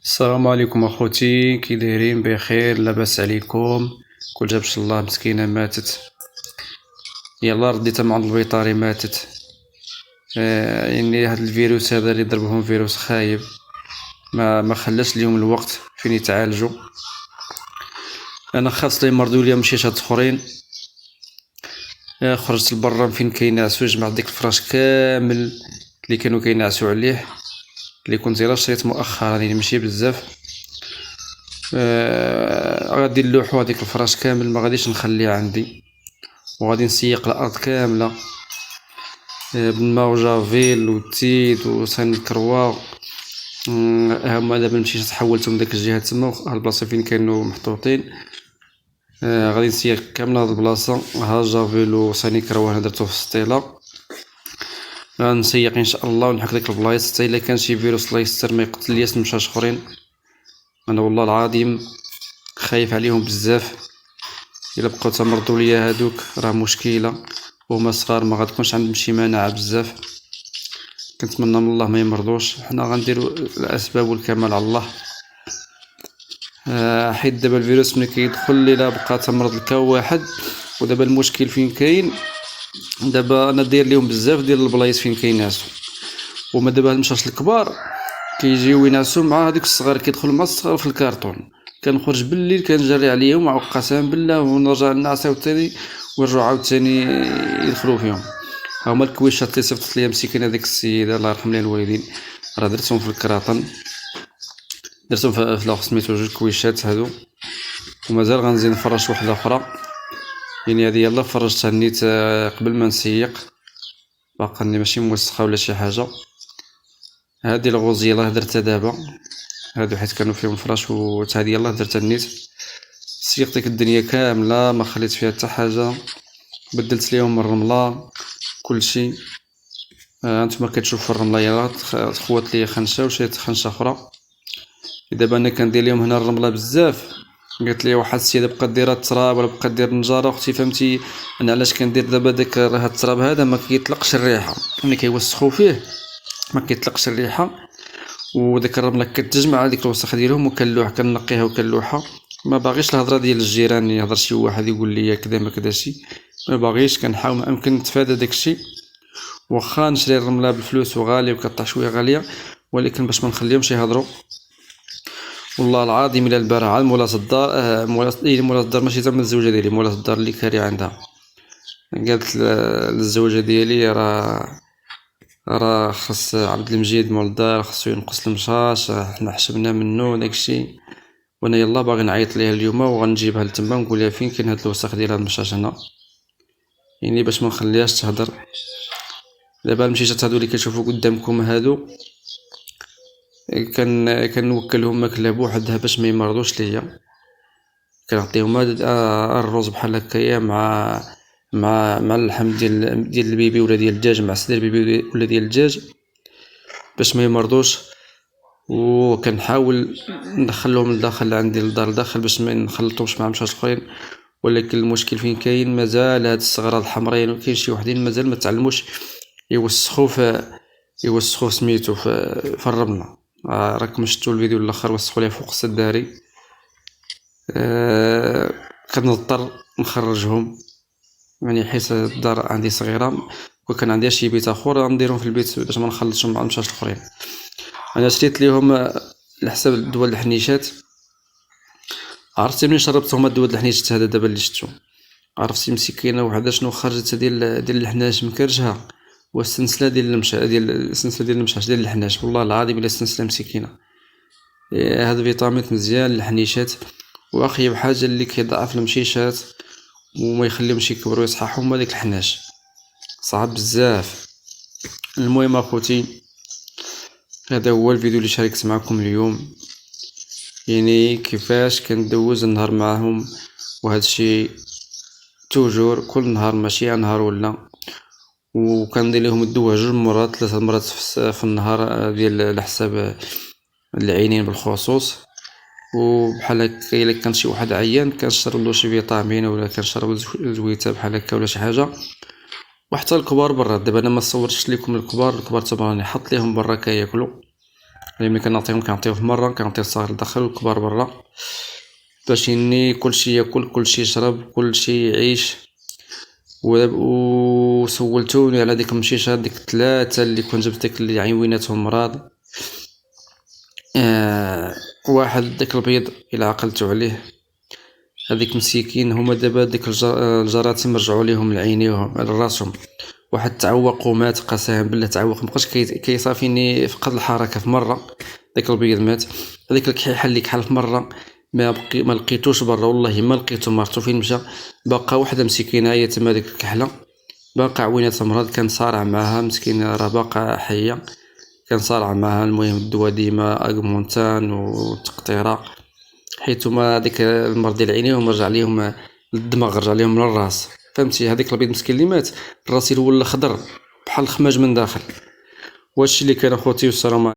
السلام عليكم اخوتي، كي دايرين؟ بخير؟ لاباس عليكم؟ كل جابش الله مسكينه ماتت. يلا رديتها مع عند البيطاري ماتت. يعني هاد الفيروس هذا اللي ضربهم فيروس خايب، ما خلاش ليهم الوقت فين يتعالجوا. انا خاص لي مرضوا لي مشيت هاد اخرين. خرجت لبرا فين كينعسوا، جمعت ديك الفراش كامل اللي كانوا كينعسوا عليه، اللي كنت غير شريت مؤخرا يعني ماشي بزاف. غادي نلوحو هذيك الفراش كامل، ما غاديش نخليها عندي، وغادي نسيق الارض كامله بالماء وجافيل وتيد وصين الكروا. هما دابا مشيت تحولتهم داك الجهه تما البلاصه فين كانوا محطوطين. غادي نسيق كامله هاد البلاصه، ها جافيل وصين الكروا انا درتو في السطيله. غنسيق ان شاء الله ونحك ديك البلايص حتى الا كان شي فيروس الله يستر ما يقتل لياش مشاش اخرين. انا والله العظيم خايف عليهم بزاف، الا بقاو تمرضوا ليا هادوك راه مشكله، وهما صغار ما غتكونش عندهم شي مناعه بزاف. كنتمنى من الله ما يمرضوش، حنا غنديروا الاسباب والكمال على الله. حيت دابا الفيروس ملي كيدخل الا بقى تمرض لك واحد، ودابا المشكل فين كاين؟ دابا انا داير ليهم بزاف ديال البلايص فين كينعسوا، وما دابا هاد المشاش الكبار كيجيو ينعسوا مع هذوك الصغار، كيدخلوا مع الصغار في الكارطون. كنخرج بالليل كنجري عليهم قسما بالله، ونرجع نعس عاوتاني ونرجعوا عاوتاني يدخلوا فيهم. هما الكويشات اللي صيفطت ليا مسكين هذيك السيده الله يرحم ليها الوالدين، راه درتهم في الكراطن، درتهم في لاخ سميتو جوج كويشات هادو، ومازال غنزيد نفرش وحده اخرى. يعني هذه يلا فرشتها نيت قبل ما نسيق، باقا ماشي موسخه ولا شي حاجه. هذه الغوزيله درتها دابا، هادو حيت كانوا فيهم فراش وهذه يلا درتها نيت. سيقت ديك الدنيا كامله ما خليت فيها حتى حاجه، بدلت ليهم الرمله كلشي. انتما كتشوفوا الرمله يلا تخوات ليا خنشه وشريت خنشه اخرى. دابا انا كندير ليهم هنا الرمله بزاف. قالت لي واحد السيده بقى دير التراب ولا بقى دير النجاره، اختي فهمتي انا علاش كندير دابا داك راه التراب هذا ما كيطلقش الريحه، ملي كيوسخوا فيه ما كيطلقش الريحه، وديك الرمله كتجمع هذيك الوسخ ديالهم وكنلوح كنقيها وكنلوحها. ما باغيش الهضره ديال الجيران يهضر شي واحد يقول لي كذا ما كذاشي، ما باغيش، كنحاول ما امكن نتفادى داكشي. واخا نشري الرمله بالفلوس وغاليه وكطيح شويه غاليه، ولكن باش ما نخليهمش يهضروا. والله العظيم الى البارح عاد مولاة الدار مولاة الدار ماشي زعما الزوجه ديالي، مولاة الدار اللي كاري عندها، قالت للزوجه ديالي راه خص عبد المجيد مول الدار خصو ينقص المشاش، حنا حشمنا منه داكشي. وانا يلا باغي نعيط ليها اليوم وغنجيبها لتما نقول لها فين كاين هاد الوسخ ديال هاد المشاش هنا، يعني باش ما نخليهاش تهضر. دابا المشيشات هادو اللي كتشوفوا قدامكم هادو كنوكلهم ماكله بوحدها باش ما يمرضوش ليا. كنعطيهم الرز بحال هكايا مع اللحم ديال البيبي ولا ديال الدجاج، مع صدر البيبي ولا ديال الدجاج باش ما يمرضوش. وكنحاول ندخلهم لداخل عندي للدار لداخل باش ما نخلطهمش مع مشاش اخرين. ولكن المشكل فين كاين؟ مازال هاد الصغار الحمرين وكاين شي وحدين مازال ما تعلموش يوسخوا سميتو في الرمله. راكم شفتوا الفيديو الاخر وسخوا ليها فوق السداري. كنضطر نخرجهم، يعني حيت الدار عندي صغيره، وكان عندي شي بيت اخر نديرهم في البيت باش ما نخلطش مع المشاش الاخرين. انا شريت ليهم لحساب دواء الحنيشات. عرفتي منين شربتهم الدواء الحنيشات هذا دابا اللي شفتو؟ عرفتي مسكينه وحده شنو خرجت ديال الحناش مكرجها، والسلسله ديال المشاش ديال الحناش، والله العظيم الا السلسله مسكينه. هذا فيتامين مزيان للحنيشات، واخيب حاجه اللي كيضعف المشيشات وما يخليهمش يكبروا يصححوا هما داك الحناش، صعب بزاف. المهم اخوتي، هذا هو الفيديو اللي شاركت معكم اليوم، يعني كيفاش كندوز النهار معهم. وهذا الشيء توجور كل نهار ماشي نهار ولا، وكندير لهم الدواء 2 مرات 3 مرات في النهار ديال الحساب العينين بالخصوص. وبحال هكا الا كان شي واحد عيان كنشرب له شي فيتامين ولا كنشرب زويته بحال هكا ولا شي حاجه. وحتى الكبار برا، دابا انا ما صورتش لكم الكبار تما راني حط ليهم برا كياكلوا، ملي كنعطيو في مرة، كنعطيو الصغير لداخل والكبار برا، باش يني كلشي ياكل كلشي يشرب كلشي يعيش. وسولتوني على ديك المشيشة ديك 3 اللي كنت جبت ديك اللي عيويناتهم مراض. واحد داك البيض إلا عقلتو عليه، هذيك مسكين هما دابا ديك الجراثيم رجعوا ليهم لعينيهم لراسهم. واحد تعوق ومات، قسم بالله تعوق، مبقاش كيصافيني، فقد الحركة في مرة، داك البيض مات. هذيك الكحيحة اللي كحل في مرة ما لقيتوش برا، والله ما لقيتو، ما عرفتو فين مشى. باقا وحدة مسكينة هي تما ديك الكحلة، باقا عويناتها مرض، كان صارع معاها مسكينة، راه باقا حية، كان صارع معاها. المهم الدوا ديما اغمونتان وتقطيرة، حيت هما ديك المرض ديال عينيهم رجع ليهم الدماغ، رجع ليهم من الراس، فهمتي. هذيك البيض مسكين اللي مات الراس ولا خضر بحال الخماج من داخل. وهادشي اللي كان اخوتي، والسلام عليكم.